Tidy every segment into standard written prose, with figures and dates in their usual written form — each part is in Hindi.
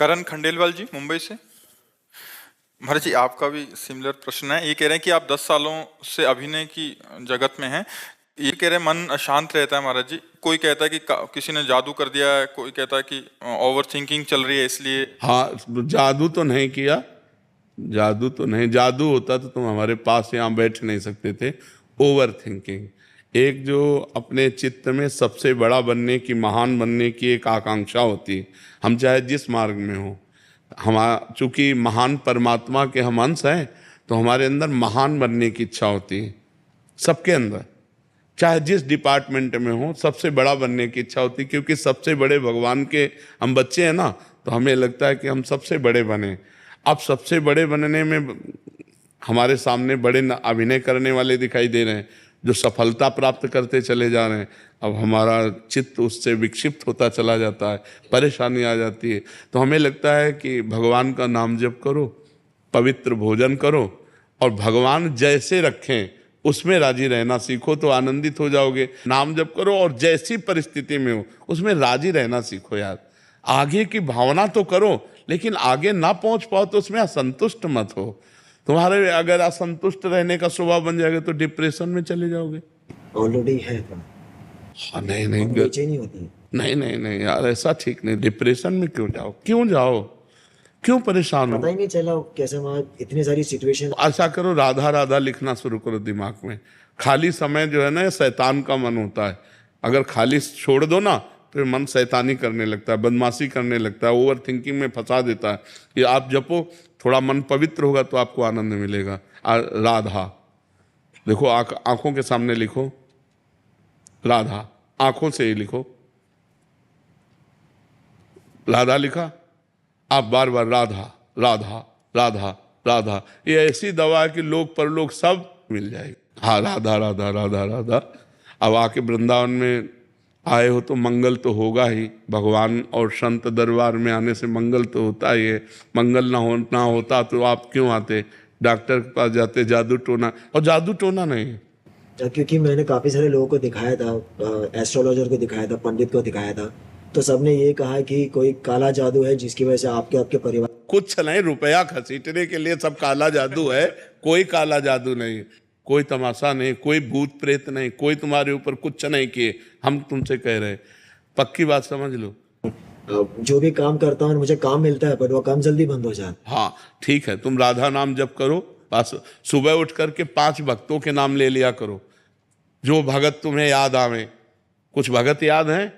करण खंडेलवाल जी मुंबई से। महाराज जी आपका भी सिमिलर प्रश्न है। ये कह रहे हैं कि आप 10 सालों से अभिनय की जगत में हैं। ये कह रहे हैं मन अशांत रहता है महाराज जी। कोई कहता है कि किसी ने जादू कर दिया है, कोई कहता है कि ओवर थिंकिंग चल रही है इसलिए। हाँ, जादू तो नहीं किया। जादू तो नहीं, जादू होता तो तुम हमारे पास यहाँ बैठ नहीं सकते थे। ओवर थिंकिंग, एक जो अपने चित्त में सबसे बड़ा बनने की, महान बनने की एक आकांक्षा होती है। हम चाहे जिस मार्ग में हो, हम चूंकि महान परमात्मा के हम अंश हैं, तो हमारे अंदर महान बनने की इच्छा होती है। सबके अंदर, चाहे जिस डिपार्टमेंट में हो, सबसे बड़ा बनने की इच्छा होती है। क्योंकि सबसे बड़े भगवान के हम बच्चे हैं ना, तो हमें लगता है कि हम सबसे बड़े बने। अब सबसे बड़े बनने में हमारे सामने बड़े अभिनय करने वाले दिखाई दे रहे हैं, जो सफलता प्राप्त करते चले जा रहे हैं। अब हमारा चित्त उससे विक्षिप्त होता चला जाता है, परेशानी आ जाती है। तो हमें लगता है कि भगवान का नाम जप करो, पवित्र भोजन करो, और भगवान जैसे रखें उसमें राजी रहना सीखो, तो आनंदित हो जाओगे। नाम जप करो और जैसी परिस्थिति में हो उसमें राजी रहना सीखो यार। आगे की भावना तो करो, लेकिन आगे ना पहुंच पाओ तो उसमें असंतुष्ट मत हो। तुम्हारे अगर असंतुष्ट रहने का स्वभाव बन जाएगा तो डिप्रेशन में चले जाओगे। ऑलरेडी है तो हाँ, नहीं नहीं बेचैनी होती है। नहीं नहीं नहीं यार, ऐसा ठीक नहीं। डिप्रेशन में क्यों जाओ, क्यों जाओ, क्यों परेशान हो? पता ही नहीं चला कैसे वहाँ इतनी सारी सिचुएशन। ऐसा करो, राधा राधा लिखना शुरू करो दिमाग में। खाली समय जो है ना, ये शैतान का मन होता है। अगर खाली छोड़ दो ना, तो मन शैतानी करने लगता है, बदमाशी करने लगता है, ओवर थिंकिंग में फंसा देता है। ये आप जपो, थोड़ा मन पवित्र होगा तो आपको आनंद मिलेगा। राधा देखो, आंखों के सामने लिखो राधा, आंखों से ही लिखो। राधा लिखा, आप बार बार राधा राधा राधा राधा। ये ऐसी दवा है कि लोक परलोक सब मिल जाएगी। हाँ, राधा राधा राधा राधा। अब आके वृंदावन में आए हो तो मंगल तो होगा ही। भगवान और संत दरबार में आने से मंगल तो होता ही है। मंगल ना होता तो आप क्यों आते? डॉक्टर के पास जाते, जादू टोना। और जादू टोना नहीं, क्योंकि मैंने काफी सारे लोगों को दिखाया था, एस्ट्रोलॉजर को दिखाया था, पंडित को दिखाया था, तो सबने ये कहा कि कोई काला जादू है जिसकी वजह से आपके परिवार। कुछ नहीं, रुपया घसीटने के लिए सब काला जादू है। कोई काला जादू नहीं, कोई तमाशा नहीं, कोई भूत प्रेत नहीं, कोई तुम्हारे ऊपर कुछ नहीं किए। हम तुमसे कह रहे हैं, पक्की बात समझ लो। जो भी काम करता हूँ मुझे काम मिलता है, पर वो काम जल्दी बंद हो जाता है। हाँ ठीक है, तुम राधा नाम जप करो। बस सुबह उठ करके 5 भक्तों के नाम ले लिया करो, जो भगत तुम्हें याद आवे। कुछ भगत याद हैं?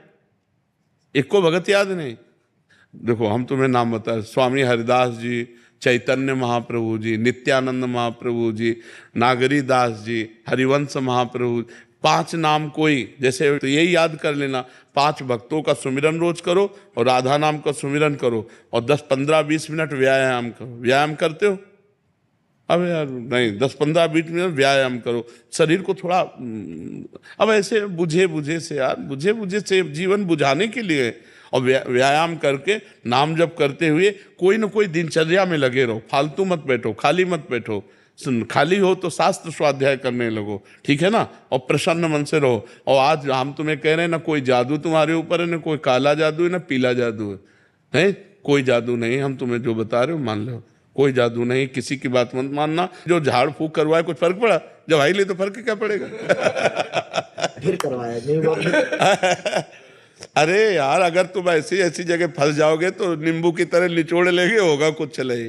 एक को भगत याद नहीं। देखो, हम तुम्हें नाम बता, स्वामी हरिदास जी, चैतन्य महाप्रभु जी, नित्यानंद महाप्रभु जी, नागरी दास जी, हरिवंश महाप्रभु। 5 नाम कोई, जैसे तो यही याद कर लेना। 5 भक्तों का सुमिरन रोज करो और राधा नाम का सुमिरन करो, और 10 15 20 मिनट व्यायाम करो। व्यायाम करते हो? अब यार नहीं, 10 15 20 मिनट व्यायाम करो, शरीर को थोड़ा। अब ऐसे बुझे से यार, बुझे से जीवन बुझाने के लिए। और व्यायाम करके नाम जप करते हुए कोई ना कोई दिनचर्या में लगे रहो। फालतू मत बैठो, खाली मत बैठो। खाली हो तो शास्त्र स्वाध्याय करने लगो, ठीक है ना? और प्रसन्न मन से रहो। और आज हम तुम्हें कह रहे हैं ना, कोई जादू तुम्हारे ऊपर है, ना कोई काला जादू है, ना पीला जादू है। कोई जादू नहीं, हम तुम्हें जो बता रहे हो मान लो। कोई जादू नहीं, किसी की बात मत मानना। जो झाड़ फूक करवाए, कुछ फर्क पड़ा? जब आई ले तो फर्क क्या पड़ेगा? फिर करवाया नहीं। अरे यार, अगर तुम ऐसी जगह फंस जाओगे तो नींबू की तरह निचोड़ लेंगे, होगा कुछ नहीं।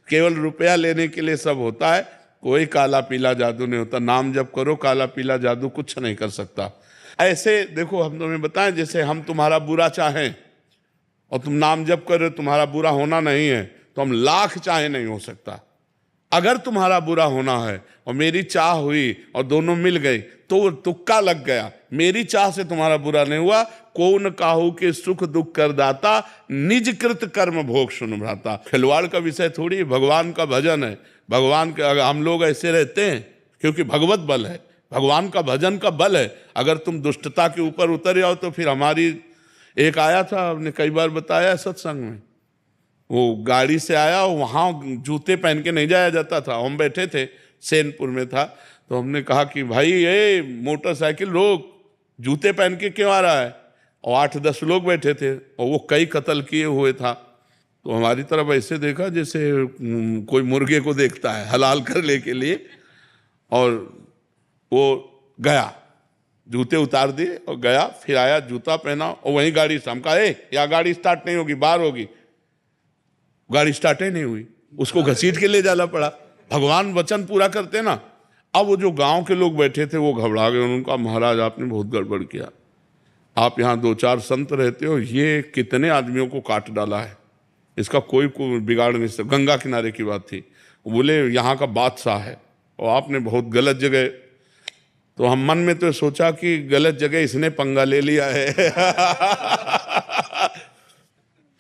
केवल रुपया लेने के लिए सब होता है। कोई काला पीला जादू नहीं होता। नाम जप करो, काला पीला जादू कुछ नहीं कर सकता। ऐसे देखो, हम तुम्हें बताएं, जैसे हम तुम्हारा बुरा चाहें और तुम नाम जप कर रहे हो, तुम्हारा बुरा होना नहीं है, तो हम लाख चाहे नहीं हो सकता। अगर तुम्हारा बुरा होना है और मेरी चाह हुई और दोनों मिल गई, तो वो तुक्का लग गया। मेरी चाह से तुम्हारा बुरा नहीं हुआ। कौन काहू के सुख दुख कर दाता, निज कृत कर्म भोग सुन भ्राता। खिलवाड़ का विषय थोड़ी, भगवान का भजन है। भगवान के हम लोग ऐसे रहते हैं क्योंकि भगवत बल है, भगवान का भजन का बल है। अगर तुम दुष्टता के ऊपर उतर जाओ तो फिर हमारी एक आया था, हमने कई बार बताया सत्संग में, वो गाड़ी से आया, वहाँ जूते पहन के नहीं जाया जाता था। हम बैठे थे, सैनपुर में था, तो हमने कहा कि भाई ये मोटरसाइकिल रोक, जूते पहन के क्यों आ रहा है? और 8-10 लोग बैठे थे, और वो कई कत्ल किए हुए था। तो हमारी तरफ ऐसे देखा जैसे कोई मुर्गे को देखता है हलाल करने के लिए, और वो गया, जूते उतार दिए और गया, फिर आया, जूता पहना और वहीं गाड़ी से हमका, या गाड़ी स्टार्ट नहीं होगी, बाहर होगी। गाड़ी स्टार्ट ही नहीं हुई, उसको घसीट के ले जाना पड़ा। भगवान वचन पूरा करते ना। अब वो जो गांव के लोग बैठे थे वो घबरा गए, उनका महाराज आपने बहुत गड़बड़ किया, आप यहाँ 2-4 संत रहते हो, ये कितने आदमियों को काट डाला है, इसका कोई बिगाड़ नहीं सकता। गंगा किनारे की बात थी, बोले यहाँ का बादशाह है और आपने बहुत गलत जगह। तो हम मन में तो सोचा कि गलत जगह इसने पंगा ले लिया है।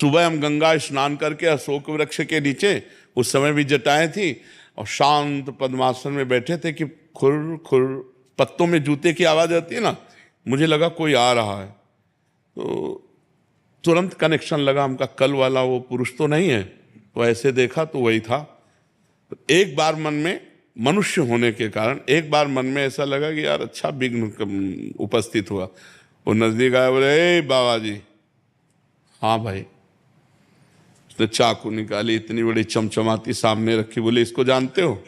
सुबह हम गंगा स्नान करके अशोक वृक्ष के नीचे, उस समय भी जटाएं थी, और शांत पद्मासन में बैठे थे कि खुर खुर पत्तों में जूते की आवाज आती है ना, मुझे लगा कोई आ रहा है। तो तुरंत कनेक्शन लगा, हमका कल वाला वो पुरुष तो नहीं है, तो ऐसे देखा तो वही था। तो एक बार मन में, मनुष्य होने के कारण एक बार मन में ऐसा लगा कि यार अच्छा विघ्न उपस्थित हुआ। वो नजदीक आया, बोले ए बाबा जी। हाँ भाई। उसने चाकू निकाली, इतनी बड़ी चमचमाती सामने रखी, बोले इसको जानते हो?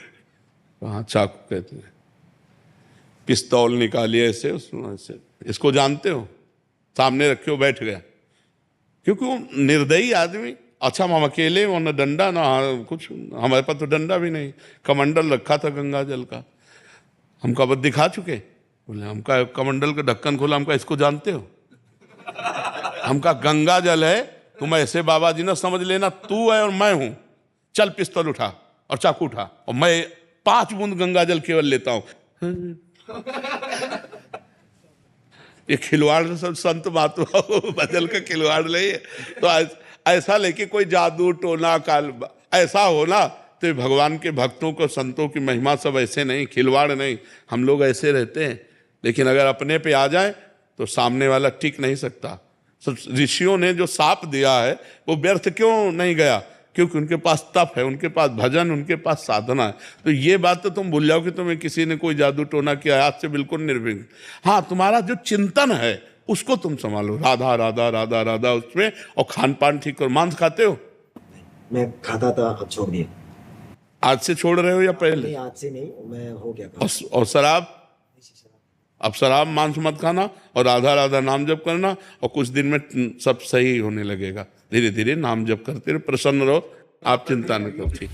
हाँ चाकू कहते हैं। पिस्तौल निकाली ऐसे, उसमें ऐसे, इसको जानते हो? सामने रखे हो, बैठ गया। क्योंकि वो निर्दयी आदमी, अच्छा हम अकेले, वो न डंडा ना कुछ, हमारे पास तो डंडा भी नहीं, कमंडल रखा था गंगा जल का, हमका बस दिखा चुके। बोले हमका कमंडल का ढक्कन खोला, हमका इसको जानते हो? हमका गंगा जल है, तुम ऐसे बाबा जी ना समझ लेना, तू है और मैं हूं, चल पिस्तौल उठा और चाकू उठा, और मैं 5 बूंद गंगा जल केवल लेता हूं। ये खिलवाड़ सब संत महात्मा बदल का खिलवाड़ नहीं है। तो ऐसा लेके कोई जादू टोना काल ऐसा हो ना, तो भगवान के भक्तों को, संतों की महिमा सब ऐसे नहीं, खिलवाड़ नहीं, हम लोग ऐसे रहते हैं। लेकिन अगर अपने पे आ जाए तो सामने वाला टिक नहीं सकता। ऋषियों ने जो साप दिया है वो व्यर्थ क्यों नहीं गया? क्योंकि उनके पास तप है, उनके पास भजन, उनके पास साधना है। तो ये बात तो तुम भूल जाओ कि तुम्हें किसी ने कोई जादू टोना किया, आज से बिल्कुल निर्विघ्न। हाँ, तुम्हारा जो चिंतन है उसको तुम संभालो, राधा राधा राधा राधा उसमें, और खान पान ठीक करो। मांस खाते हो? मैं खाता था, अब छोड़ दिया। आज से छोड़ रहे हो या पहले? नहीं, आज से नहीं, मैं हो गया। और शराब? अब शराब मांस मत खाना और राधा राधा नाम जप करना, और कुछ दिन में सब सही होने लगेगा। धीरे धीरे नाम जप करते रहो, प्रसन्न रहो, आप चिंता न करो। ठीक।